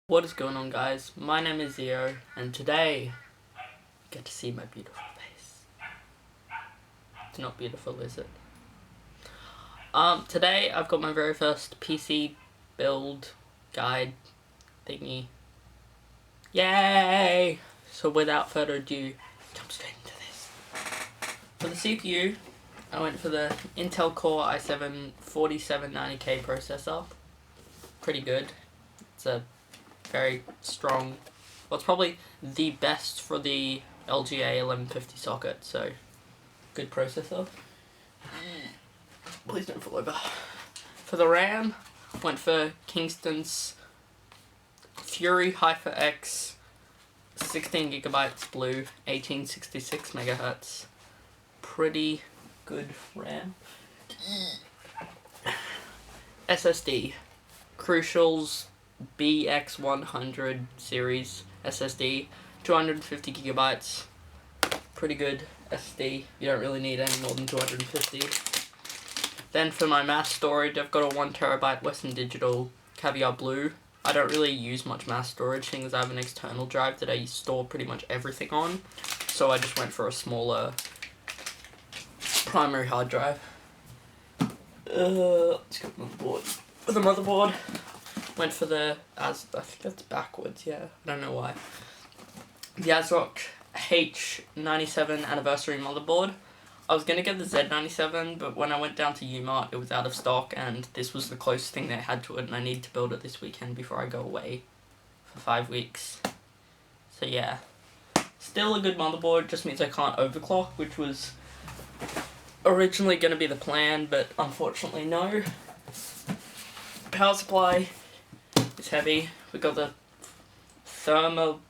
What is going on, guys? My name is Xeo, and today you get to see my beautiful face. It's not beautiful, is it? Today I've got my very first PC build guide thingy. Yay! So without further ado, jump straight into this. For the CPU, I went for the Intel Core i7-4790K processor. Pretty good. It's a very strong, well, it's probably the best for the LGA 1150 socket, so good processor. Please don't fall over. For the RAM, went for Kingston's Fury X 16GB blue, 1866 MHz. Pretty good RAM. SSD, Crucial's BX100 series SSD, 250GB. Pretty good SSD. You don't really need any more than 250. Then for my mass storage, I've got a 1TB Western Digital Caviar Blue. I don't really use much mass storage, seeing as I have an external drive that I store pretty much everything on. So I just went for a smaller primary hard drive. Let's go motherboard. For the motherboard, went for the, I think that's backwards, yeah, I don't know why. The ASRock H97 anniversary motherboard. I was going to get the Z97, but when I went down to Umart, it was out of stock, and this was the closest thing they had to it, and I need to build it this weekend before I go away for 5 weeks. So yeah, still a good motherboard, just means I can't overclock, which was originally going to be the plan, but unfortunately no. Power supply is heavy. We got the thermal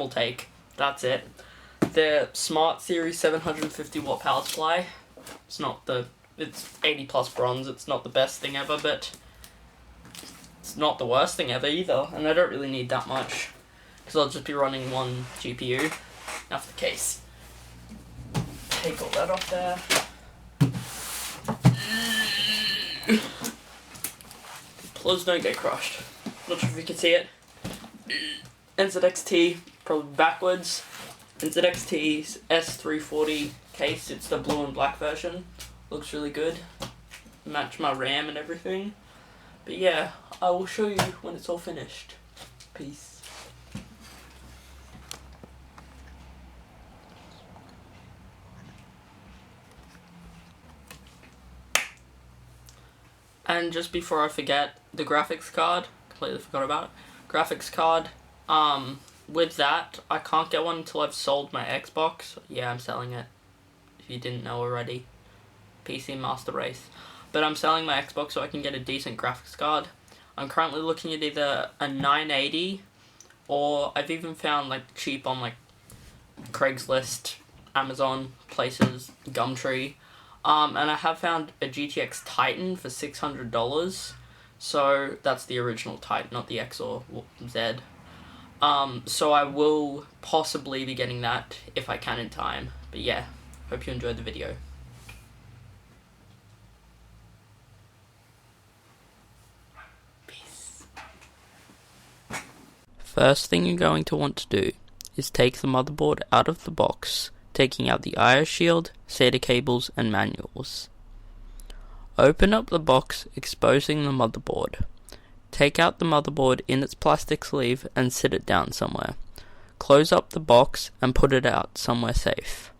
take, that's it. The Smart Series 750 watt power supply. It's 80 plus bronze, it's not the best thing ever, but it's not the worst thing ever either, and I don't really need that much, because I'll just be running one GPU. Now for the case. Take all that off there. Please don't get crushed. Not sure if you can see it. NZXT, probably backwards. NZXT's S340 case, it's the blue and black version. Looks really good. Match my RAM and everything. But yeah, I will show you when it's all finished. Peace. And just before I forget, the graphics card, completely forgot about it. Graphics card, with that, I can't get one until I've sold my Xbox. Yeah, I'm selling it, if you didn't know already. PC Master Race. But I'm selling my Xbox so I can get a decent graphics card. I'm currently looking at either a 980, or I've even found like cheap on like Craigslist, Amazon, places, Gumtree. And I have found a GTX Titan for $600. So that's the original Titan, not the X or Z. So I will possibly be getting that if I can in time. But yeah, hope you enjoyed the video. Peace. First thing you're going to want to do is take the motherboard out of the box, taking out the IO shield, SATA cables, and manuals. Open up the box, exposing the motherboard. Take out the motherboard in its plastic sleeve and sit it down somewhere. Close up the box and put it out somewhere safe.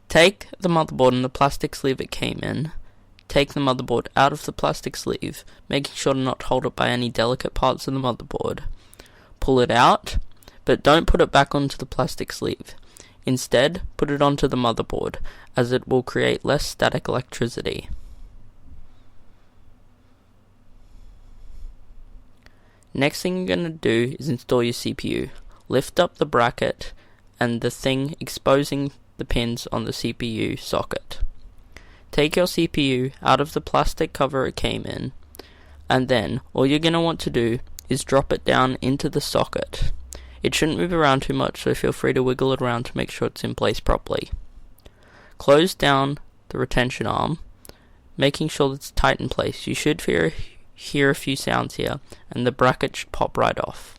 Take the motherboard and the plastic sleeve it came in. Take the motherboard out of the plastic sleeve, making sure to not hold it by any delicate parts of the motherboard. Pull it out, but don't put it back onto the plastic sleeve. Instead, put it onto the motherboard, as it will create less static electricity. Next thing you're going to do is install your CPU. Lift up the bracket and the thing exposing the pins on the CPU socket. Take your CPU out of the plastic cover it came in, and then all you're going to want to do is drop it down into the socket. It shouldn't move around too much, so feel free to wiggle it around to make sure it's in place properly. Close down the retention arm, making sure that it's tight in place. You should hear a few sounds here, and the bracket should pop right off.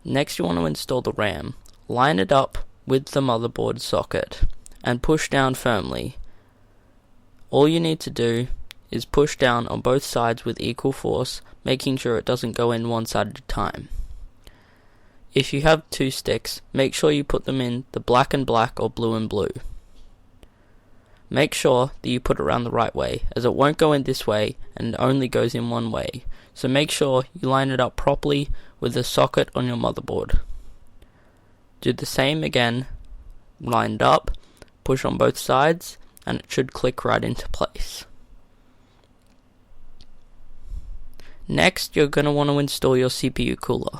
Next you want to install the RAM. Line it up with the motherboard socket and push down firmly. All you need to do is push down on both sides with equal force, making sure it doesn't go in one side at a time. If you have two sticks, make sure you put them in the black and black or blue and blue. Make sure that you put it around the right way, as it won't go in this way and it only goes in one way. So make sure you line it up properly with the socket on your motherboard. Do the same again, line it up, push on both sides, and it should click right into place. Next, you're going to want to install your CPU cooler.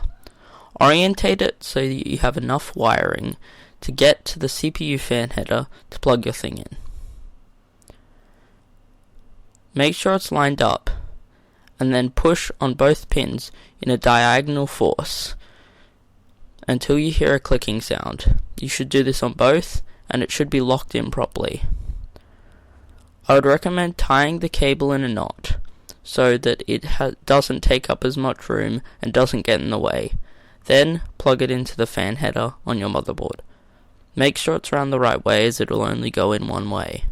Orientate it so that you have enough wiring to get to the CPU fan header to plug your thing in. Make sure it's lined up, and then push on both pins in a diagonal force until you hear a clicking sound. You should do this on both, and it should be locked in properly. I would recommend tying the cable in a knot so that it doesn't take up as much room and doesn't get in the way. Then plug it into the fan header on your motherboard. Make sure it's around the right way, as it will only go in one way.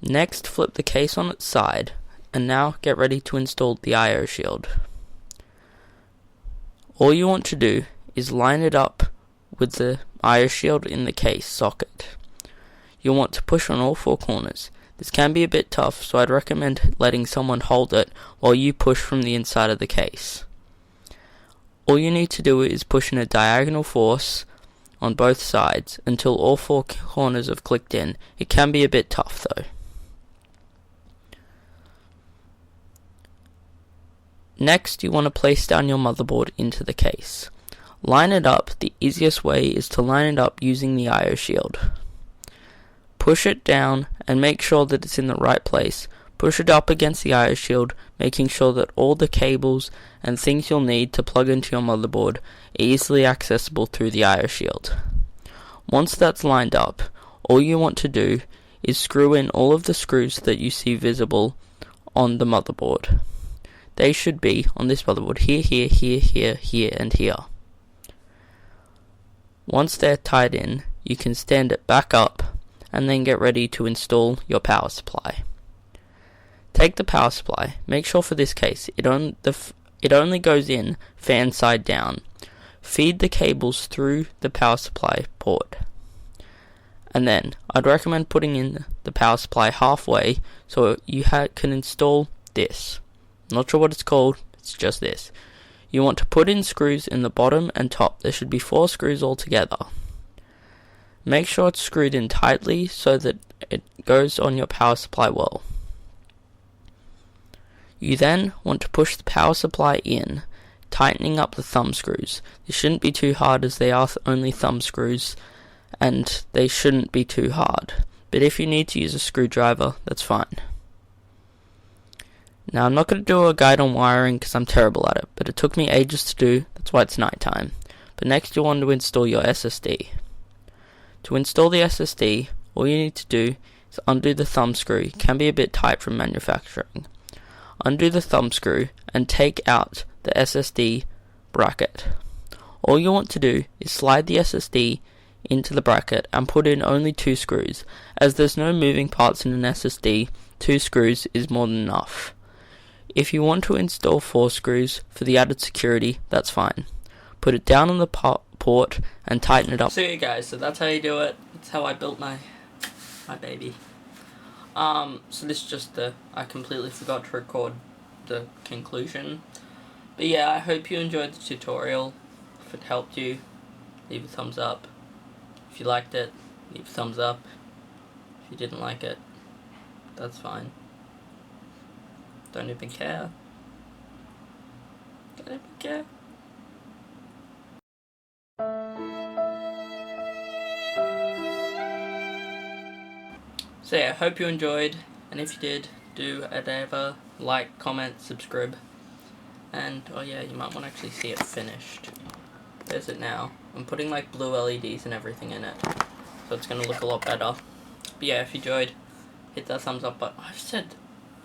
Next, flip the case on its side, and now get ready to install the I/O shield. All you want to do is line it up with the I/O shield in the case socket. You'll want to push on all four corners. This can be a bit tough, so I'd recommend letting someone hold it while you push from the inside of the case. All you need to do is push in a diagonal force on both sides until all four corners have clicked in. It can be a bit tough though. Next, you want to place down your motherboard into the case. Line it up. The easiest way is to line it up using the I/O shield. Push it down and make sure that it's in the right place. Push it up against the I/O shield, making sure that all the cables and things you'll need to plug into your motherboard are easily accessible through the I/O shield. Once that's lined up, all you want to do is screw in all of the screws that you see visible on the motherboard. They should be on this motherboard here, here, here, here, here, and here. Once they're tied in, you can stand it back up and then get ready to install your power supply. Take the power supply. Make sure for this case it only goes in fan side down. Feed the cables through the power supply port. And then I'd recommend putting in the power supply halfway so you can install this. Not sure what it's called, it's just this. You want to put in screws in the bottom and top. There should be 4 screws altogether. Make sure it's screwed in tightly so that it goes on your power supply well. You then want to push the power supply in, tightening up the thumb screws. This shouldn't be too hard, as they are only thumb screws and they shouldn't be too hard. But if you need to use a screwdriver, that's fine. Now, I'm not going to do a guide on wiring because I'm terrible at it, but it took me ages to do. That's why it's night time. But next you want to install your SSD. To install the SSD, all you need to do is undo the thumb screw. It can be a bit tight from manufacturing. Undo the thumb screw and take out the SSD bracket. All you want to do is slide the SSD into the bracket and put in only 2 screws. As there's no moving parts in an SSD, 2 screws is more than enough. If you want to install 4 screws for the added security, that's fine. Put it down on the port and tighten it up. So yeah guys, so that's how you do it. That's how I built my baby. So this is just I completely forgot to record the conclusion. But yeah, I hope you enjoyed the tutorial. If it helped you, leave a thumbs up. If you liked it, leave a thumbs up. If you didn't like it, that's fine. Don't even care. Don't even care. So yeah, I hope you enjoyed, and if you did, do whatever, like, comment, subscribe, and oh yeah, you might want to actually see it finished. There's it now. I'm putting like blue LEDs and everything in it. so it's gonna look a lot better. But yeah, if you enjoyed, hit that thumbs up button. I've said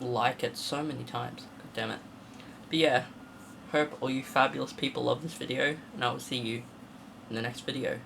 like it so many times, god damn it. But yeah, hope all you fabulous people love this video, and I will see you in the next video.